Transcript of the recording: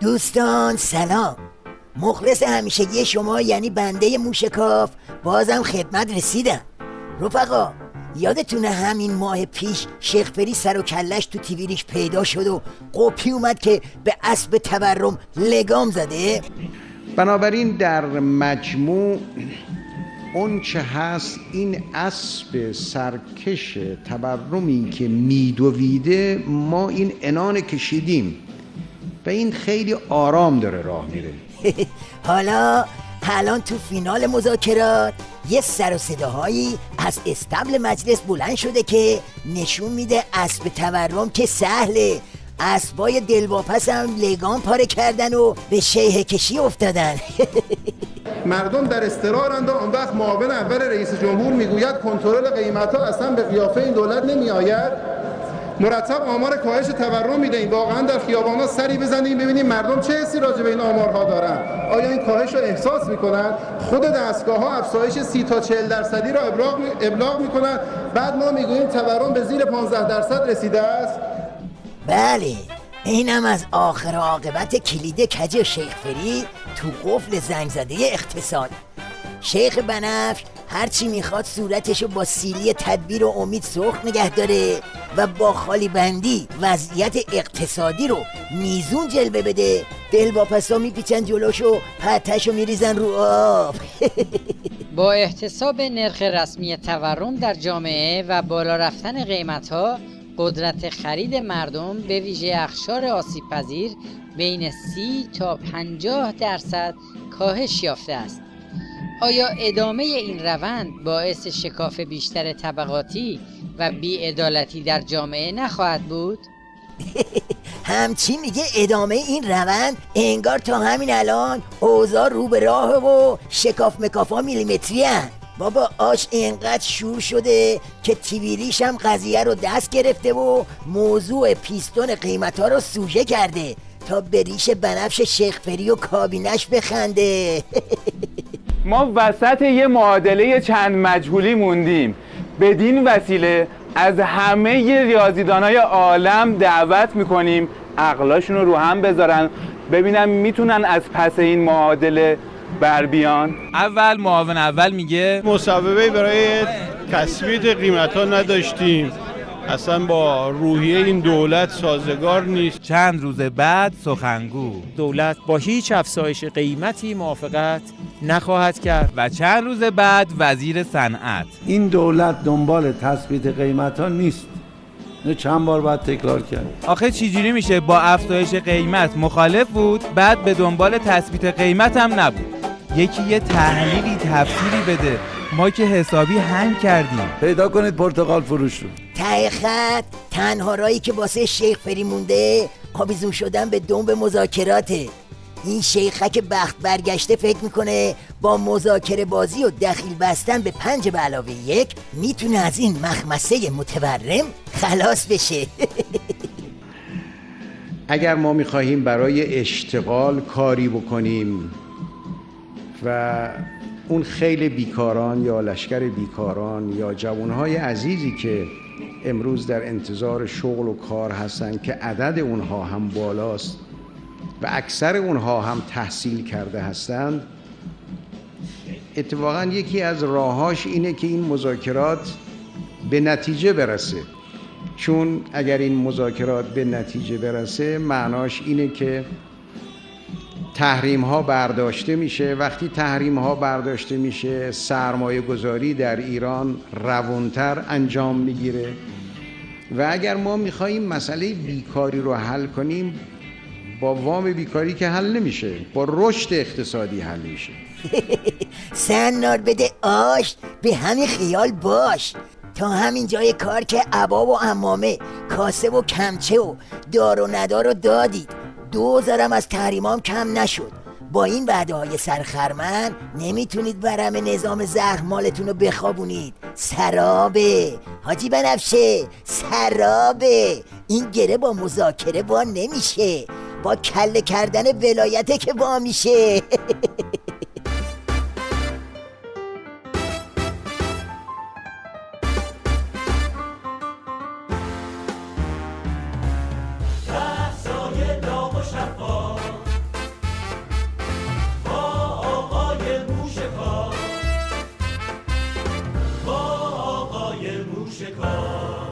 دوستان سلام، مخلص همیشگی شما یعنی بنده موشکاف بازم خدمت رسیدم. رفقا یادتونه همین ماه پیش شیخ فری سر و کلش تو تیویریش پیدا شد و قپی اومد که به اسب تورم لگام زده؟ بنابراین در مجموع اون چه هست این اسب سرکش تورمی که میدویده ما این عنان کشیدیم و این خیلی آرام داره راه میره. حالا الان تو فینال مذاکرات یه سر و صداهایی از استبل مجلس بلند شده که نشون میده اسب تورم که سهله، اسبای دلواپس هم لگام پاره کردن و به شیهه کشی افتادن. مردم در اضطرارند و آن وقت معاون اول رئیس جمهور میگوید کنترل قیمت‌ها اصلا به قیافه این دولت نمیآید. مرتب آمار کاهش تورم میدهیم. واقعا در خیابان‌ها سری بزنیم ببینیم مردم چه حسی راجع به این آمارها دارن. آیا این کاهش رو احساس میکنن؟ خود دستگاه‌ها افزایش 30 تا 40% را ابلاغ میکنن. بعد ما میگوییم تورم به زیر 15% رسیده است. بله، اینم از آخر عاقبت کلید کج شیخ فری تو قفل زنگ زده اقتصاد. شیخ بنفش هرچی میخواد صورتشو با سیلی تدبیر و امید سرخ نگه داره و با خالی بندی وضعیت اقتصادی رو میزون جلوه بده، دلواپسا میپیچن جلوشو پتشو میریزن رو آب. با احتساب نرخ رسمی تورم در جامعه و بالا رفتن قیمت‌ها، قدرت خرید مردم به ویژه اقشار آسیب پذیر بین 30 تا 50% کاهش یافته است. آیا ادامه این روند باعث شکاف بیشتر طبقاتی و بی‌عدالتی در جامعه نخواهد بود؟ همچی میگه ادامه این روند، انگار تا همین الان اوضاع رو به راه و شکاف مکافا میلیمتری هن. بابا آش اینقدر شور شده که تیویریش هم قضیه رو دست گرفته و موضوع پیستون قیمتا رو سوژه کرده تا به ریش بنفش شیخ فری و کابینش بخنده. ما وسط یه معادله چند مجهولی موندیم. بدین وسیله از همه ریاضیدانای عالم دعوت میکنیم عقلاشون رو هم بذارن ببینن میتونن از پس این معادله بر بیان. اول معاون اول میگه مصوبه برای تثبیت قیمت‌ها نداشتیم، اصلا با روحیه این دولت سازگار نیست. چند روز بعد سخنگو دولت با هیچ افزایش قیمتی موافقت نخواهد کرد و چند روز بعد وزیر صنعت این دولت دنبال تثبیت قیمت‌ها نیست. اینو چند بار باید تکرار کرد. آخه چجوری میشه با افزایش قیمت مخالف بود بعد به دنبال تثبیت قیمت هم نبود؟ یکی یه تحلیلی تفسیری بده، ما که حسابی هنگ کردیم. پیدا کنید پرتقال فروش رو. ته خط تنها رایی که واسه شیخ فری مونده آویزون شدن به دنب مذاکراته. این شیخک بخت برگشته فکر میکنه با مذاکره بازی و دخیل بستن به 5+1 میتونه از این مخمسه متورم خلاص بشه. اگر ما میخواهیم برای اشتغال کاری بکنیم و اون خیلی بیکاران یا لشکر بیکاران یا جوانهای عزیزی که امروز در انتظار شغل و کار هستند که عدد اونها هم بالاست و اکثر اونها هم تحصیل کرده هستند، اتفاقا یکی از راهاش اینه که این مذاکرات به نتیجه برسه. چون اگر این مذاکرات به نتیجه برسه معناش اینه که تحریم ها برداشته میشه. وقتی تحریم ها برداشته میشه سرمایه گذاری در ایران روانتر انجام میگیره و اگر ما میخواییم مسئله بیکاری رو حل کنیم با وام بیکاری که حل نمیشه، با رشد اقتصادی حل میشه. سنار بده آش، به همین خیال باش. تا همین جای کار که عبا و عمامه، کاسه و کمچه و دار و ندار رو دادید، 2000 از تحریمام کم نشد. با این وعده های سرخرمن نمیتونید برم نظام زهرمالتون رو بخوابونید. سرابه حاجی بنفشه، سرابه. این گره با مذاکره با نمیشه، با کله کردن ولایته که با میشه. شکار